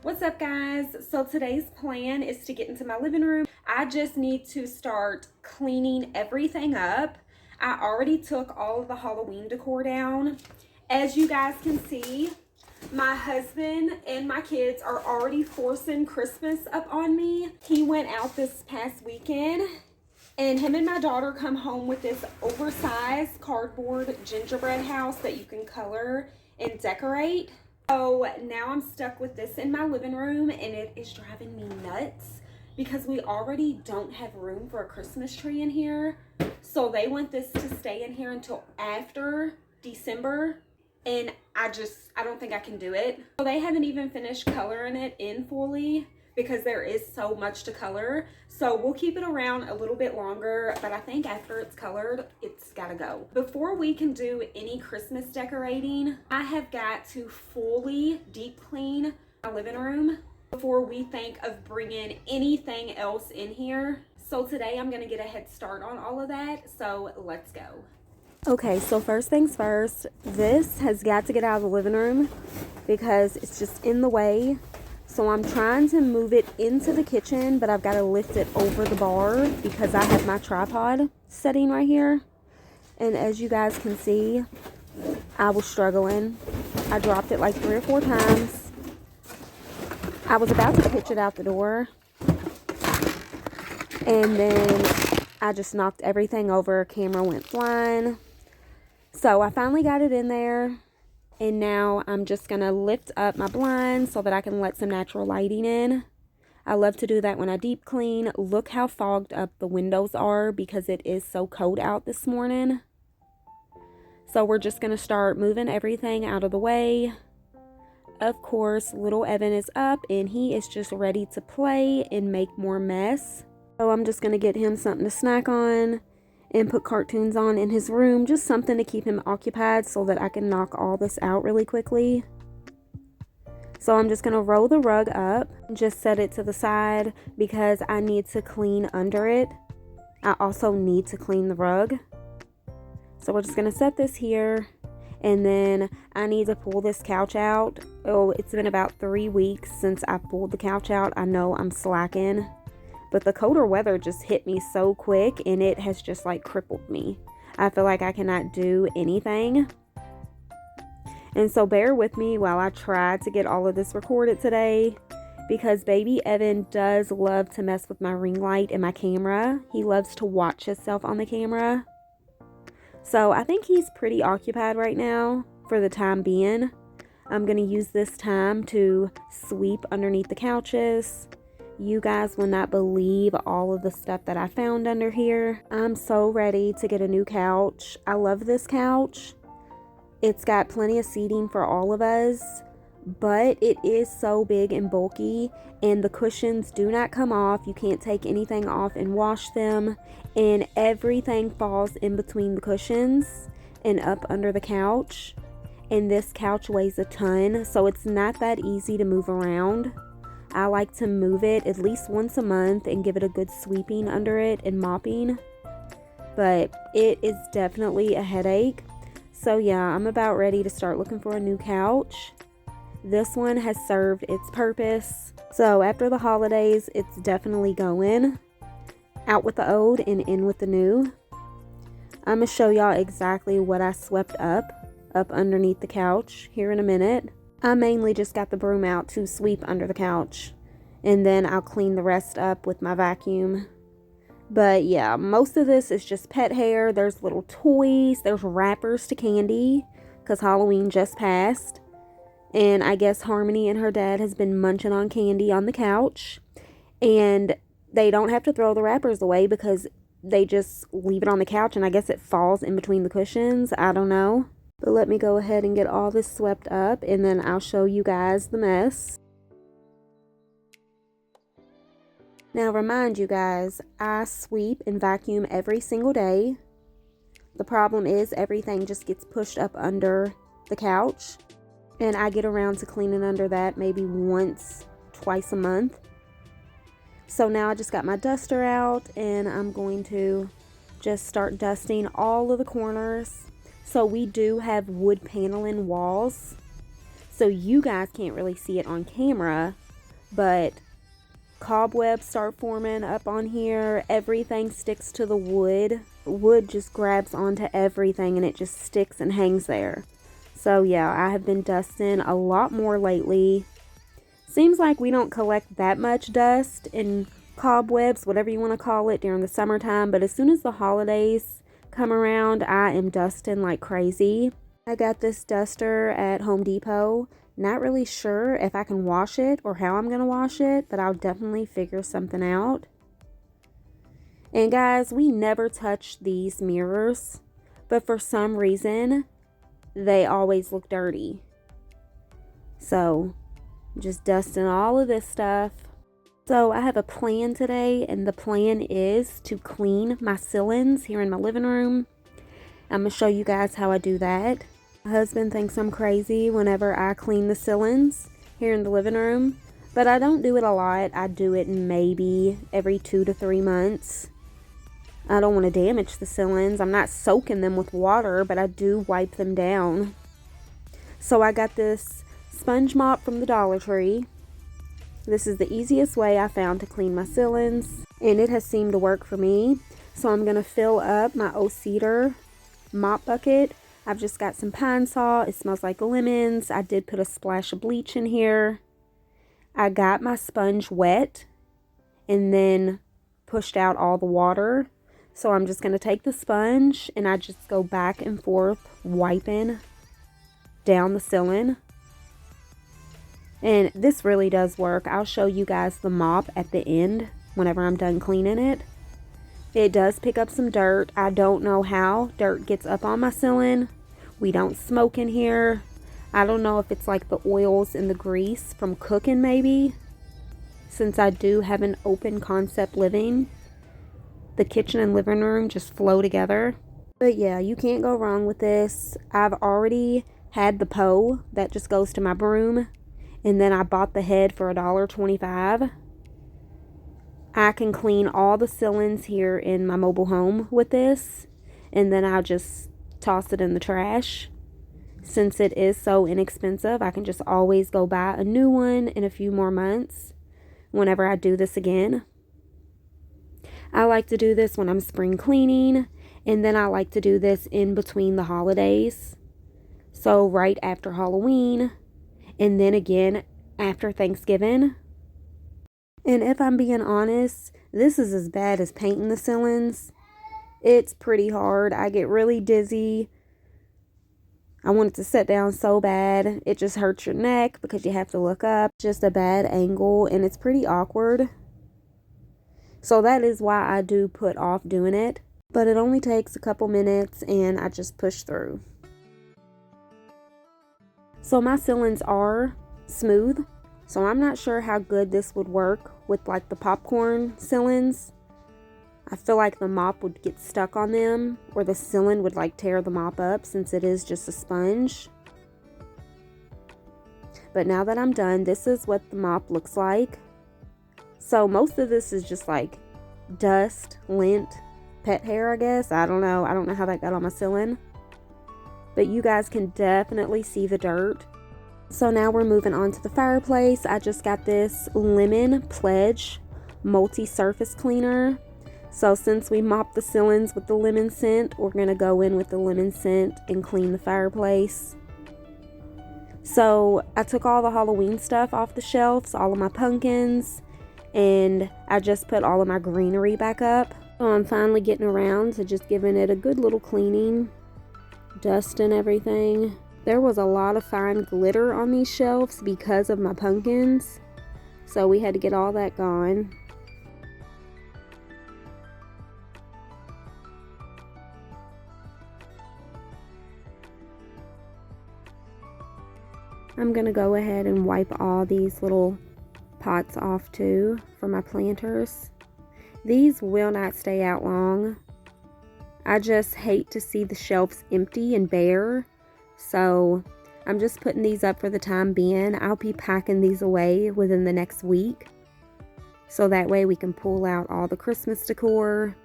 What's up, guys? So today's plan is to get into my living room. I just need to start cleaning everything up. I already took all of the Halloween decor down. As you guys can see, my husband and my kids are already forcing Christmas up on me. He went out this past weekend and him and my daughter come home with this oversized cardboard gingerbread house that you can color and decorate. So now I'm stuck with this in my living room and it is driving me nuts because we already don't have room for a Christmas tree in here. So they want this to stay in here until after December, and I don't think I can do it. So they haven't even finished coloring it in fully because there is so much to color. So we'll keep it around a little bit longer, but I think after it's colored, it's gotta go. Before we can do any Christmas decorating, I have got to fully deep clean my living room before we think of bringing anything else in here. So today I'm gonna get a head start on all of that, so let's go. Okay, so first things first, this has got to get out of the living room because it's just in the way. So I'm trying to move it into the kitchen, but I've got to lift it over the bar because I have my tripod setting right here. And as you guys can see, I was struggling. I dropped it like 3 or 4 times. I was about to pitch it out the door. And then I just knocked everything over. Camera went flying. So I finally got it in there. And now I'm just going to lift up my blinds so that I can let some natural lighting in. I love to do that when I deep clean. Look how fogged up the windows are because it is so cold out this morning. So we're just going to start moving everything out of the way. Of course, little Evan is up and he is just ready to play and make more mess. So I'm just going to get him something to snack on and put cartoons on in his room, just something to keep him occupied so that I can knock all this out really quickly. So I'm just going to roll the rug up and just set it to the side because I need to clean under it. I also need to clean the rug. So we're just going to set this here, and then I need to pull this couch out. Oh, it's been about 3 weeks since I pulled the couch out. I know I'm slacking. But the colder weather just hit me so quick and it has just like crippled me. I feel like I cannot do anything. And so bear with me while I try to get all of this recorded today, because baby Evan does love to mess with my ring light and my camera. He loves to watch himself on the camera. So I think he's pretty occupied right now for the time being. I'm going to use this time to sweep underneath the couches. You guys will not believe all of the stuff that I found under here. I'm so ready to get a new couch. I love this couch. It's got plenty of seating for all of us, but it is so big and bulky, and the cushions do not come off. You can't take anything off and wash them, and everything falls in between the cushions and up under the couch. And this couch weighs a ton, so it's not that easy to move around. I like to move it at least once a month and give it a good sweeping under it and mopping. But it is definitely a headache. So yeah, I'm about ready to start looking for a new couch. This one has served its purpose. So after the holidays, it's definitely going. Out with the old and in with the new. I'm going to show y'all exactly what I swept up underneath the couch here in a minute. I mainly just got the broom out to sweep under the couch, and then I'll clean the rest up with my vacuum. But yeah, most of this is just pet hair. There's little toys, there's wrappers to candy, because Halloween just passed. And I guess Harmony and her dad has been munching on candy on the couch, and they don't have to throw the wrappers away because they just leave it on the couch, and I guess it falls in between the cushions. I don't know. But let me go ahead and get all this swept up, and then I'll show you guys the mess. Now remind you guys, I sweep and vacuum every single day. The problem is everything just gets pushed up under the couch, and I get around to cleaning under that maybe once, twice a month. So now I just got my duster out, and I'm going to just start dusting all of the corners. So we do have wood paneling walls. So you guys can't really see it on camera, but cobwebs start forming up on here. Everything sticks to the wood. Wood just grabs onto everything and it just sticks and hangs there. So yeah, I have been dusting a lot more lately. Seems like we don't collect that much dust and cobwebs, whatever you want to call it, during the summertime, but as soon as the holidays come around, I am dusting like crazy. I got this duster at Home Depot. Not really sure if I can wash it or how I'm going to wash it, but I'll definitely figure something out. And guys, we never touch these mirrors, but for some reason, they always look dirty. So, just dusting all of this stuff. So, I have a plan today, and the plan is to clean my ceilings here in my living room. I'm going to show you guys how I do that. My husband thinks I'm crazy whenever I clean the ceilings here in the living room, but I don't do it a lot. I do it maybe every 2 to 3 months. I don't want to damage the ceilings. I'm not soaking them with water, but I do wipe them down. So I got this sponge mop from the Dollar Tree. This is the easiest way I found to clean my ceilings, and it has seemed to work for me. So I'm going to fill up my O-Cedar mop bucket. I've just got some pine saw. It smells like lemons. I did put a splash of bleach in here. I got my sponge wet and then pushed out all the water. So I'm just going to take the sponge and I just go back and forth wiping down the ceiling. And this really does work. I'll show you guys the mop at the end whenever I'm done cleaning it. It does pick up some dirt. I don't know how dirt gets up on my ceiling. We don't smoke in here. I don't know if it's like the oils and the grease from cooking maybe. Since I do have an open concept living, the kitchen and living room just flow together. But yeah, you can't go wrong with this. I've already had the hoe that just goes to my broom. And then I bought the head for $1.25. I can clean all the ceilings here in my mobile home with this, and then I'll just toss it in the trash. Since it is so inexpensive, I can just always go buy a new one in a few more months whenever I do this again. I like to do this when I'm spring cleaning, and then I like to do this in between the holidays. So right after Halloween, and then again after Thanksgiving. And if I'm being honest, this is as bad as painting the ceilings. It's pretty hard. I get really dizzy. I want it to sit down so bad. It just hurts your neck because you have to look up. Just a bad angle and it's pretty awkward. So that is why I do put off doing it. But it only takes a couple minutes and I just push through. So my ceilings are smooth. So I'm not sure how good this would work with like the popcorn ceilings. I feel like the mop would get stuck on them or the ceiling would like tear the mop up since it is just a sponge. But now that I'm done, this is what the mop looks like. So most of this is just like dust, lint, pet hair, I guess. I don't know. I don't know how that got on my ceiling. But you guys can definitely see the dirt. So now we're moving on to the fireplace. I just got this Lemon Pledge multi-surface cleaner. So since we mopped the ceilings with the lemon scent, we're going to go in with the lemon scent and clean the fireplace. So I took all the Halloween stuff off the shelves, all of my pumpkins, and I just put all of my greenery back up. So I'm finally getting around to just giving it a good little cleaning, dusting everything. There was a lot of fine glitter on these shelves because of my pumpkins, so we had to get all that gone. I'm gonna go ahead and wipe all these little pots off too for my planters. These will not stay out long. I just hate to see the shelves empty and bare. So I'm just putting these up for the time being. I'll be packing these away within the next week. So that way we can pull out all the Christmas decor.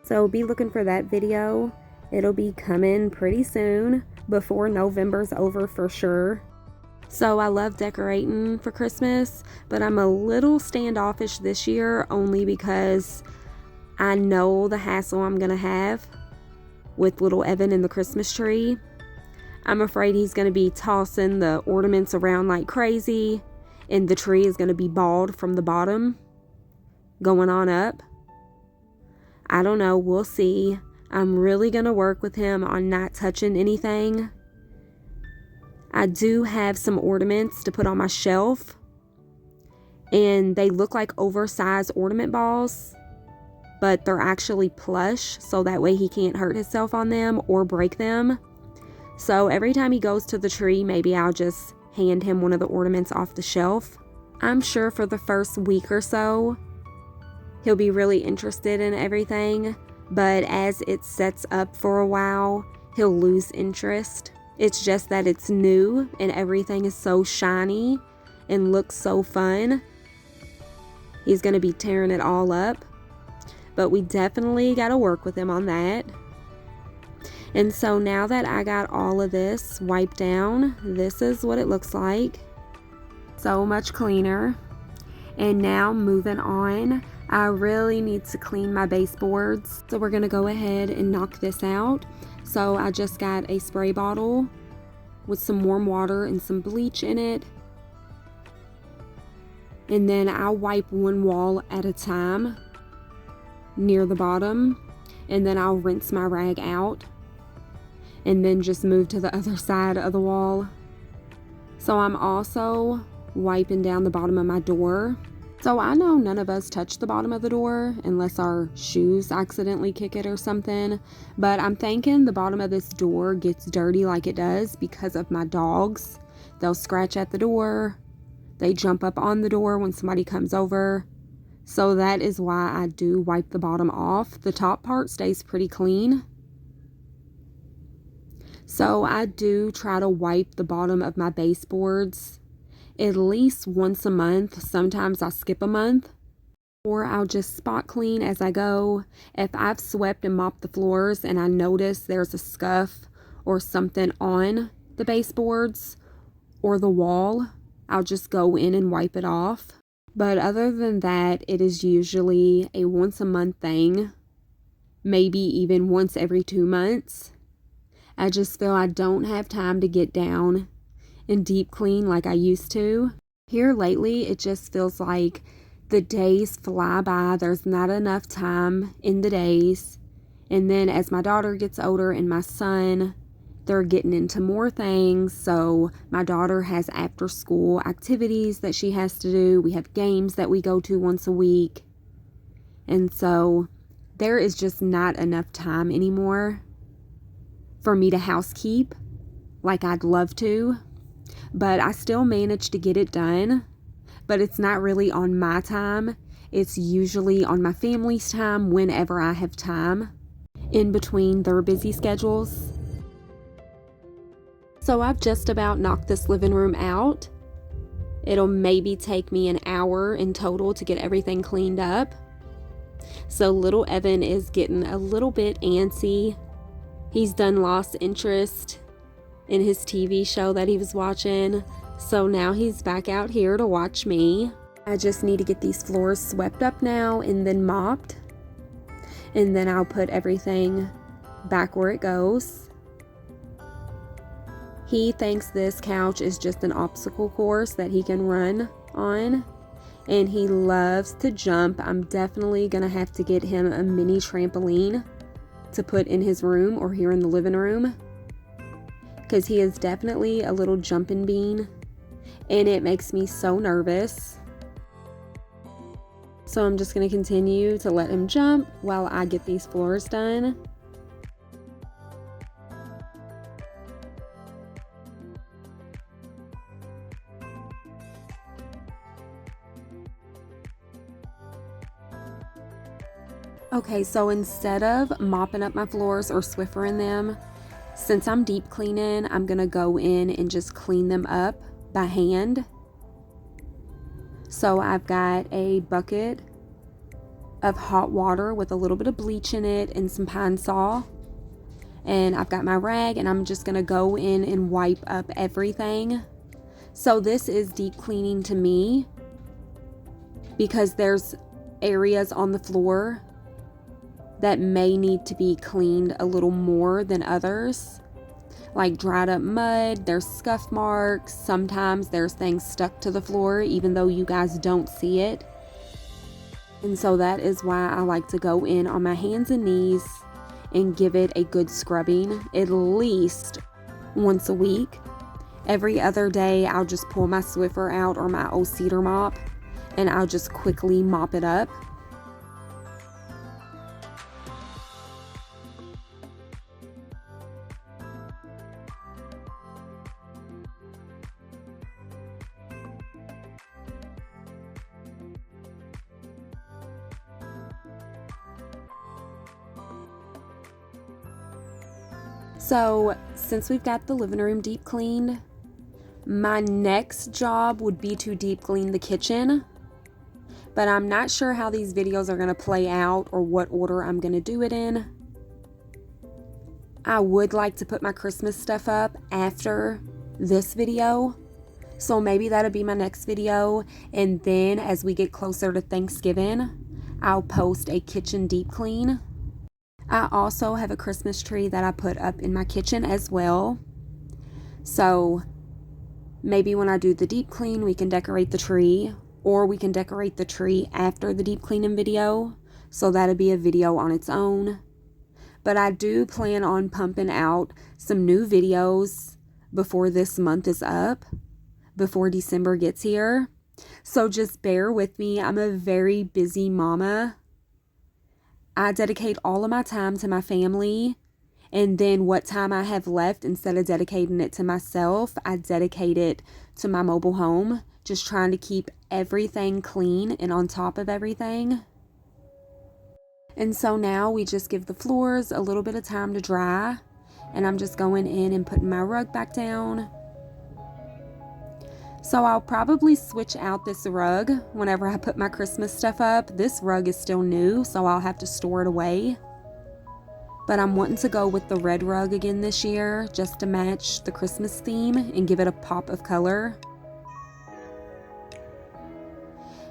So be looking for that video. It'll be coming pretty soon, before November's over for sure. So I love decorating for Christmas, but I'm a little standoffish this year only because I know the hassle I'm going to have with little Evan and the Christmas tree. I'm afraid he's going to be tossing the ornaments around like crazy, and the tree is going to be bald from the bottom going on up. I don't know. We'll see. I'm really going to work with him on not touching anything. I do have some ornaments to put on my shelf, and they look like oversized ornament balls, but they're actually plush, so that way he can't hurt himself on them or break them. So every time he goes to the tree, maybe I'll just hand him one of the ornaments off the shelf. I'm sure for the first week or so, he'll be really interested in everything, but as it sets up for a while, he'll lose interest. It's just that it's new and everything is so shiny and looks so fun. He's going to be tearing it all up, but we definitely got to work with him on that. And so now that I got all of this wiped down, this is what it looks like. So much cleaner. And now moving on, I really need to clean my baseboards. So we're going to go ahead and knock this out. So I just got a spray bottle with some warm water and some bleach in it. And then I'll wipe one wall at a time near the bottom. And then I'll rinse my rag out. And then just move to the other side of the wall. So I'm also wiping down the bottom of my door. So I know none of us touch the bottom of the door unless our shoes accidentally kick it or something. But I'm thinking the bottom of this door gets dirty like it does because of my dogs. They'll scratch at the door. They jump up on the door when somebody comes over. So that is why I do wipe the bottom off. The top part stays pretty clean. So I do try to wipe the bottom of my baseboards at least once a month. Sometimes I skip a month, or I'll just spot clean as I go. If I've swept and mopped the floors and I notice there's a scuff or something on the baseboards or the wall, I'll just go in and wipe it off. But other than that, it is usually a once a month thing, maybe even once every 2 months. I just feel I don't have time to get down and deep clean like I used to. Here lately, it just feels like the days fly by. There's not enough time in the days. And then as my daughter gets older and my son, they're getting into more things. So my daughter has after school activities that she has to do. We have games that we go to once a week. And so there is just not enough time anymore for me to housekeep like I'd love to. But I still manage to get it done. But it's not really on my time. It's usually on my family's time whenever I have time in between their busy schedules. So I've just about knocked this living room out. It'll maybe take me an hour in total to get everything cleaned up. So little Evan is getting a little bit antsy. He's done lost interest in his TV show that he was watching. So now he's back out here to watch me. I just need to get these floors swept up now and then mopped. And then I'll put everything back where it goes. He thinks this couch is just an obstacle course that he can run on. And he loves to jump. I'm definitely going to have to get him a mini trampoline to put in his room or here in the living room. Because he is definitely a little jumping bean. And it makes me so nervous. So I'm just going to continue to let him jump while I get these floors done. Okay, so instead of mopping up my floors or Swiffering them, since I'm deep cleaning, I'm going to go in and just clean them up by hand. So I've got a bucket of hot water with a little bit of bleach in it and some Pine Sol. And I've got my rag and I'm just going to go in and wipe up everything. So this is deep cleaning to me because there's areas on the floor that may need to be cleaned a little more than others. Like dried up mud, there's scuff marks, sometimes there's things stuck to the floor even though you guys don't see it. And so that is why I like to go in on my hands and knees and give it a good scrubbing at least once a week. Every other day I'll just pull my Swiffer out or my old cedar mop and I'll just quickly mop it up. So since we've got the living room deep cleaned, my next job would be to deep clean the kitchen, but I'm not sure how these videos are going to play out or what order I'm going to do it in. I would like to put my Christmas stuff up after this video, so maybe that'll be my next video, and then as we get closer to Thanksgiving, I'll post a kitchen deep clean. I also have a Christmas tree that I put up in my kitchen as well. So maybe when I do the deep clean, we can decorate the tree, or we can decorate the tree after the deep cleaning video. So that'll be a video on its own. But I do plan on pumping out some new videos before this month is up, before December gets here. So just bear with me. I'm a very busy mama. I dedicate all of my time to my family, and then what time I have left, instead of dedicating it to myself, I dedicate it to my mobile home, just trying to keep everything clean and on top of everything. And so now we just give the floors a little bit of time to dry, and I'm just going in and putting my rug back down. So I'll probably switch out this rug whenever I put my Christmas stuff up. This rug is still new, so I'll have to store it away. But I'm wanting to go with the red rug again this year, just to match the Christmas theme and give it a pop of color.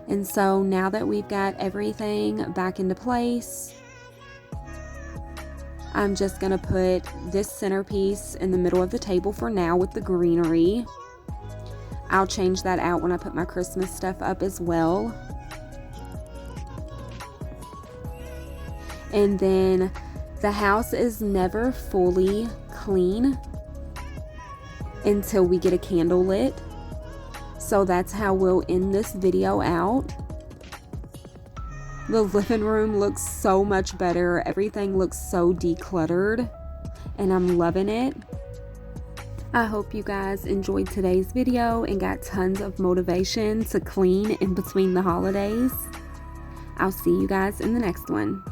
And so now that we've got everything back into place, I'm just going to put this centerpiece in the middle of the table for now with the greenery. I'll change that out when I put my Christmas stuff up as well. And then the house is never fully clean until we get a candle lit. So that's how we'll end this video out. The living room looks so much better. Everything looks so decluttered, and I'm loving it. I hope you guys enjoyed today's video and got tons of motivation to clean in between the holidays. I'll see you guys in the next one.